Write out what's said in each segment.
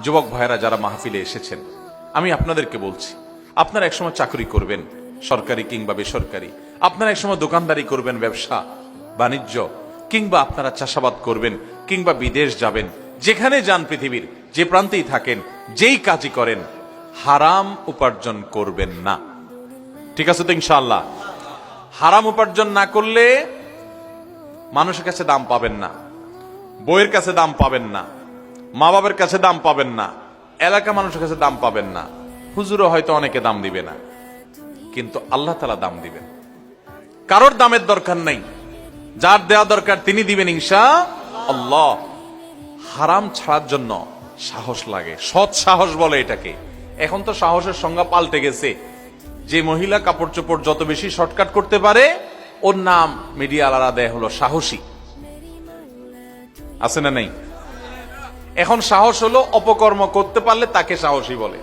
যুবক ভাইরা যারা মাহফিলে এসেছেন, আমি আপনাদেরকে বলছি, আপনারা একসময় চাকরি করবেন, সরকারি কিংবা বেসরকারি। আপনারা একসময় দোকানদারি করবেন, ব্যবসা বাণিজ্য, কিংবা আপনারা চাষাবাদ করবেন, কিংবা বিদেশ যাবেন। যেখানে যান, পৃথিবীর যে প্রান্তেই থাকেন, যেই কাজই করেন, হারাম উপার্জন করবেন না। ঠিক আছে তো ইনশাআল্লাহ? হারাম উপার্জন না করলে মানুষের কাছে দাম পাবেন না, বইয়ের কাছে দাম পাবেন না, মা বাবার কাছে দাম পাবেন না, এলাকা মানুষের কাছে দাম পাবেন না, হুজুরও হয়তো অনেকে দাম দিবে না, কিন্তু আল্লাহ তাআলা দাম দিবেন। কারোর দামের দরকার নাই, যার দেওয়া দরকার তিনি দিবেন ইনশাআল্লাহ। হারাম ছাড়ার জন্য সাহস লাগে, সৎ সাহস বলে এটাকে। এখন তো সাহসের সংজ্ঞা পাল্টে গেছে। যে মহিলা কাপড় চোপড় যত বেশি শর্টকাট করতে পারে, ওর নাম মিডিয়া আলাদা দেয় হলো সাহসী। আছে না নেই? এখন সাহস হলো অপকর্ম করতে পারলে তাকে সাহসী বলে।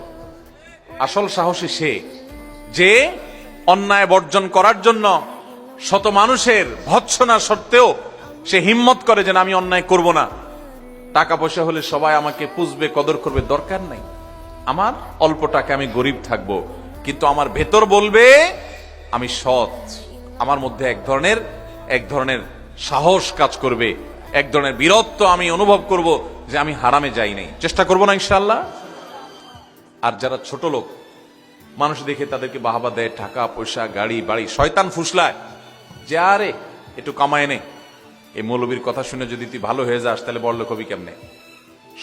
আসল সাহসী সে যে অন্যায় বর্জন করার জন্য শত মানুষের ভৎসনা সত্ত্বেও সে হিম্মত করে যে আমি অন্যায় করব না। টাকা পয়সা হলে সবাই আমাকে পুষবে, কদর করবে, দরকার নাই। আমার অল্প টাকা, আমি গরিব থাকবো, কিন্তু আমার ভেতর বলবে আমি সৎ। আমার মধ্যে এক ধরনের সাহস কাজ করবে, এক ধরনের বীরত্ব আমি অনুভব করব যে আমি হারামে যাই নাই, চেষ্টা করব না ইনশাআল্লাহ। আর যারা ছোট লোক, মানুষ দেখে তাদেরকে বাহাবা দেয়, টাকা পয়সা, গাড়ি বাড়ি, শয়তান ফুসলায় যে আরে একটু কামায় নে। এই মৌলবীর কথা শুনে যদি তুই ভালো হয়ে যাস, তাহলে বড়লোক হবি কেমনে?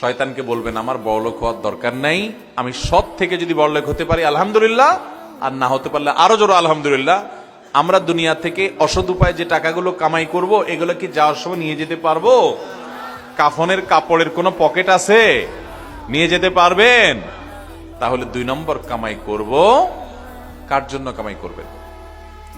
শয়তানকে বলবেন আমার বড়লোক হওয়ার দরকার নাই, আমি সৎ থেকে যদি বড়লোক হতে পারি আলহামদুলিল্লাহ, আর না হতে পারলে আরো জোর আলহামদুলিল্লাহ। আমরা দুনিয়া থেকে অসৎ উপায়ে যে টাকাগুলো কামাই করব, এগুলো কি যাওয়ার সময় নিয়ে যেতে পারবো? কাফনের কাপড়ের কোনো পকেট আছে? নিয়ে যেতে পারবেন? তাহলে 2 নম্বর কামাই করব। কার জন্য কামাই করবেন?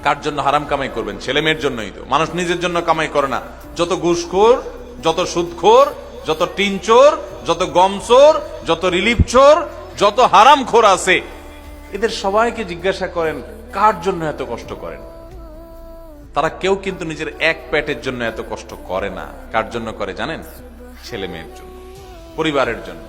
কার জন্য হারাম কামাই করবেন? ছেলে মেয়ের জন্যই তো। মানুষ নিজের জন্য কামাই করে না। যত ঘুষখোর, যত সুদখোর, যত টিন চোর, যত গম চোর, যত রিলিফ চোর, যত হারামখোর আছে, এদের সবাইকে জিজ্ঞাসা করেন কার জন্য এত কষ্ট করেন। তারা কেউ কিন্তু নিজের এক পেটের জন্য এত কষ্ট করে না। কার জন্য করে জানেন? ছেলে মেয়ের জন্য, পরিবারের জন্য।